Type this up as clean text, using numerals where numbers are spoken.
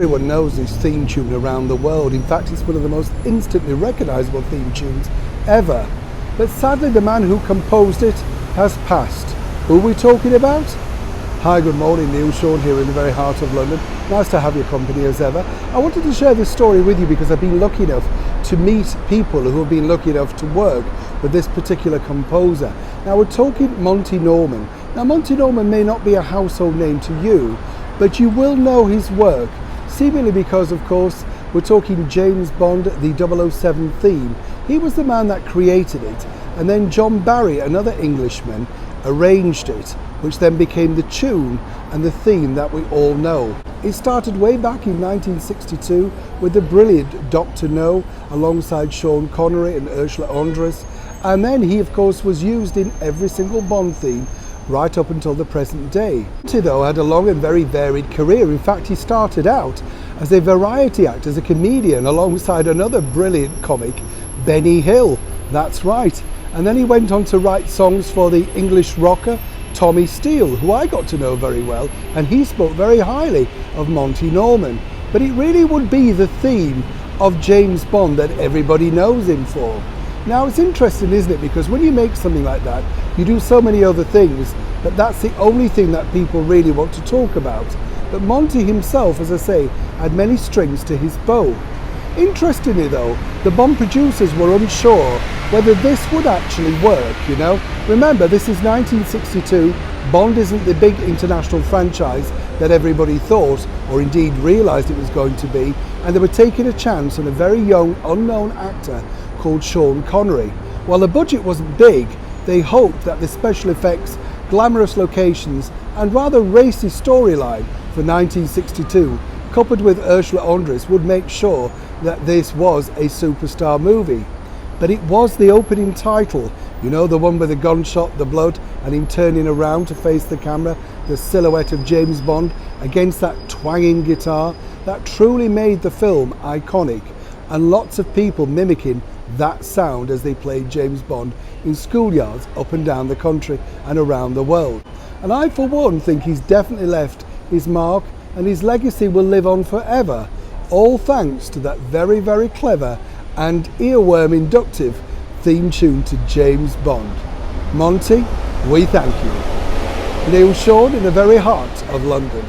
Everyone knows this theme tune around the world. In fact, it's one of the most instantly recognisable theme tunes ever. But sadly, the man who composed it has passed. Who are we talking about? Hi, good morning, Neil Sean here in the very heart of London. Nice to have your company as ever. I wanted to share this story with you because I've been lucky enough to meet people who have been lucky enough to work with this particular composer. Now we're talking Monty Norman. Now Monty Norman may not be a household name to you, but you will know his work, seemingly because, of course, we're talking James Bond, the 007 theme. He was the man that created it, and then John Barry, another Englishman, arranged it, which then became the tune and the theme that we all know. It started way back in 1962 with the brilliant Dr. No alongside Sean Connery and Ursula Andress, and then he of course was used in every single Bond theme right up until the present day. Monty, though, had a long and very varied career. In fact, he started out as a variety actor, as a comedian alongside another brilliant comic, Benny Hill. That's right. And then he went on to write songs for the English rocker Tommy Steele, who I got to know very well, and he spoke very highly of Monty Norman. But it really would be the theme of James Bond that everybody knows him for. Now it's interesting, isn't it, because when you make something like that, you do so many other things, but that's the only thing that people really want to talk about. But Monty himself, as I say, had many strings to his bow. Interestingly though, the Bond producers were unsure whether this would actually work, you know. Remember, this is 1962, Bond isn't the big international franchise that everybody thought, or indeed realised it was going to be, and they were taking a chance on a very young, unknown actor called Sean Connery. While the budget wasn't big, they hoped that the special effects, glamorous locations, and rather racy storyline for 1962, coupled with Ursula Andress, would make sure that this was a superstar movie. But it was the opening title, you know, the one with the gunshot, the blood, and him turning around to face the camera, the silhouette of James Bond against that twanging guitar, that truly made the film iconic, and lots of people mimicking that sound as they played James Bond in schoolyards up and down the country and around the world. And I, for one, think he's definitely left his mark, and his legacy will live on forever, all thanks to that very, very clever and earworm inductive theme tune to James Bond. Monty, we thank you. Neil Sean in the very heart of London.